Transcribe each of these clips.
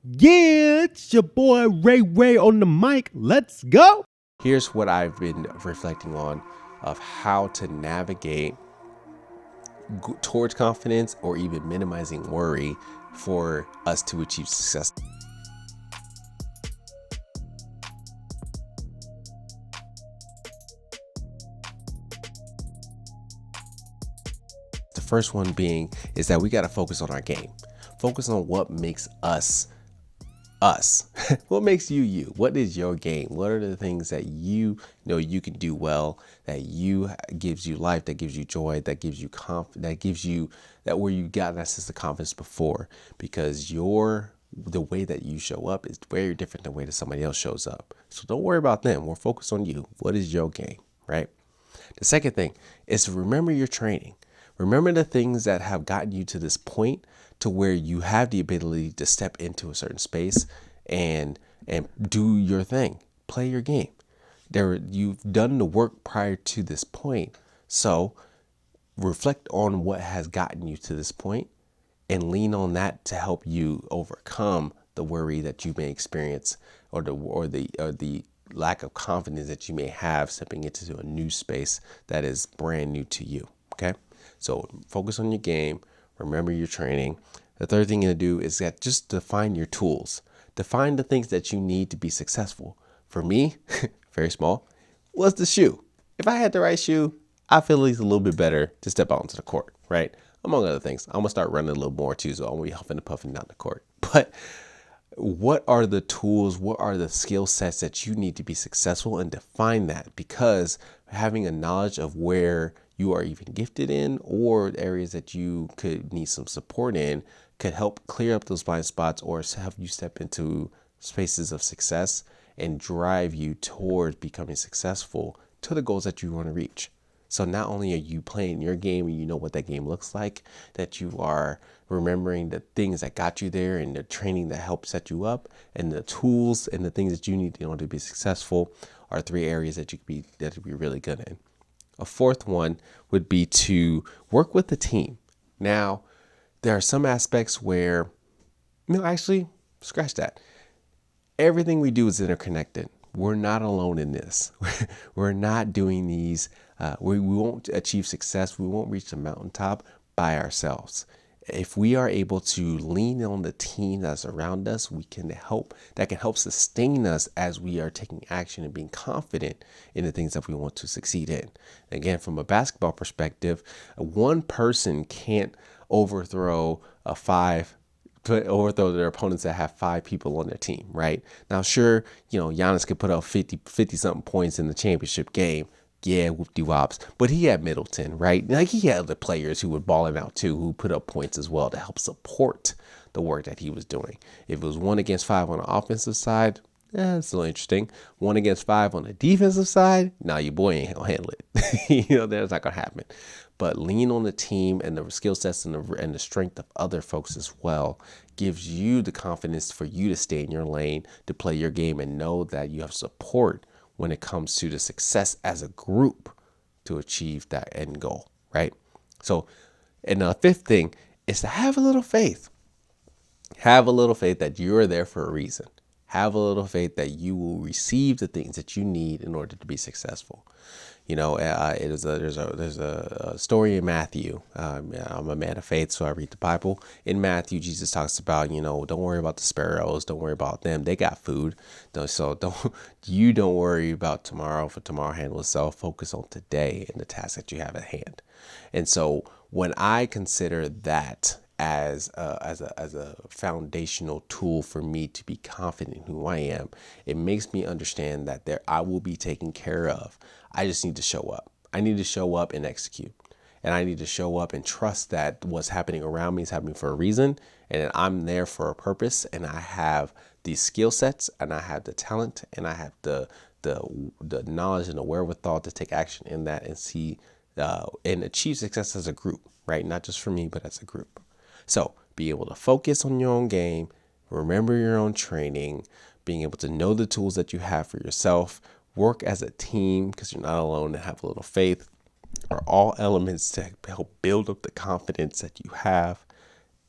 Yeah, it's your boy Ray on the mic. Let's go. Here's what I've been reflecting on of how to navigate towards confidence or even minimizing worry for us to achieve success. The first one being is that we got to focus on our game. Focus on what makes us. What makes you you? What is your game? What are the things that you know you can do well, that gives you life, that gives you joy, that gives you that gives you that where you got that sense of confidence before? Because the way that you show up is very different than the way that somebody else shows up. So don't worry about them. We're focused on you. What is your game, right? The second thing is to remember your training. Remember the things that have gotten you to this point to where you have the ability to step into a certain space and do your thing, play your game. You've done the work prior to this point. So reflect on what has gotten you to this point and lean on that to help you overcome the worry that you may experience or the lack of confidence that you may have stepping into a new space that is brand new to you. Okay. So focus on your game. Remember your training. The third thing you're going to do is that just define your tools. Define the things that you need to be successful. For me, very small, was the shoe. If I had the right shoe, I feel at least a little bit better to step out into the court, right? Among other things, I'm going to start running a little more too, so I'm going to be huffing and puffing down the court. But what are the tools? What are the skill sets that you need to be successful, and define that? Because having a knowledge of where you are even gifted in or areas that you could need some support in could help clear up those blind spots or help you step into spaces of success and drive you towards becoming successful to the goals that you want to reach. So not only are you playing your game and you know what that game looks like, that you are remembering the things that got you there and the training that helped set you up, and the tools and the things that you need in order to be successful are three areas that you could be really good in. A fourth one would be to work with the team. Now, there are some aspects where, actually, scratch that. Everything we do is interconnected. We're not alone in this. We're not doing these. We won't achieve success. We won't reach the mountaintop by ourselves. If we are able to lean on the team that's around us, that can help sustain us as we are taking action and being confident in the things that we want to succeed in. Again, from a basketball perspective, one person can't overthrow their opponents that have 5 people on their team, right? Now, sure, Giannis could put up 50 something points in the championship game. Yeah, whoop-de-wops. But he had Middleton, right? Like, he had the players who were balling out too, who put up points as well to help support the work that he was doing. If it was 1 against 5 on the offensive side, it's still interesting. 1 against 5 on the defensive side, your boy ain't gonna handle it. That's not gonna happen. But lean on the team and the skill sets and the strength of other folks as well gives you the confidence for you to stay in your lane, to play your game, and know that you have support when it comes to the success as a group to achieve that end goal, right? So, and the fifth thing is to have a little faith. Have a little faith that you're there for a reason. Have a little faith that you will receive the things that you need in order to be successful. There's a story in Matthew. I'm a man of faith, so I read the Bible. In Matthew, Jesus talks about, don't worry about the sparrows. Don't worry about them. They got food. Don't worry about tomorrow, for tomorrow handle itself. Focus on today and the task that you have at hand. And so when I consider that as a foundational tool for me to be confident in who I am, it makes me understand that I will be taken care of. I just need to show up. I need to show up and execute. And I need to show up and trust that what's happening around me is happening for a reason, and that I'm there for a purpose, and I have these skill sets, and I have the talent, and I have the knowledge and the wherewithal to take action in that and see and achieve success as a group, right? Not just for me, but as a group. So be able to focus on your own game, remember your own training, being able to know the tools that you have for yourself, work as a team because you're not alone, and have a little faith are all elements to help build up the confidence that you have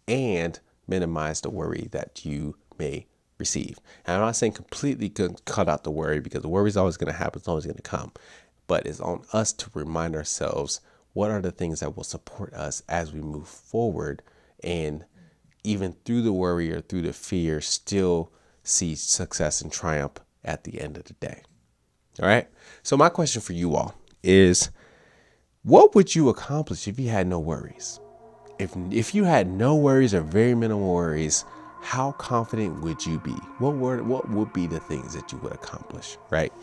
and minimize the worry that you may receive. And I'm not saying completely cut out the worry, because the worry is always going to happen. It's always going to come. But it's on us to remind ourselves, what are the things that will support us as we move forward, and even through the worry or through the fear, still see success and triumph at the end of the day. All right. So my question for you all is, what would you accomplish if you had no worries? If you had no worries or very minimal worries, how confident would you be? What would be the things that you would accomplish, right?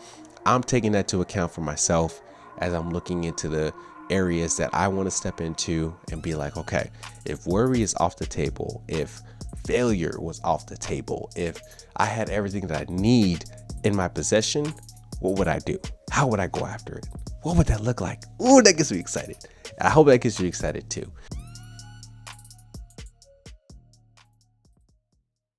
I'm taking that to account for myself as I'm looking into the areas that I want to step into and be like, okay, if worry is off the table, if failure was off the table, if I had everything that I need in my possession, what would I do? How would I go after it? What would that look like? Ooh, that gets me excited. I hope that gets you excited too.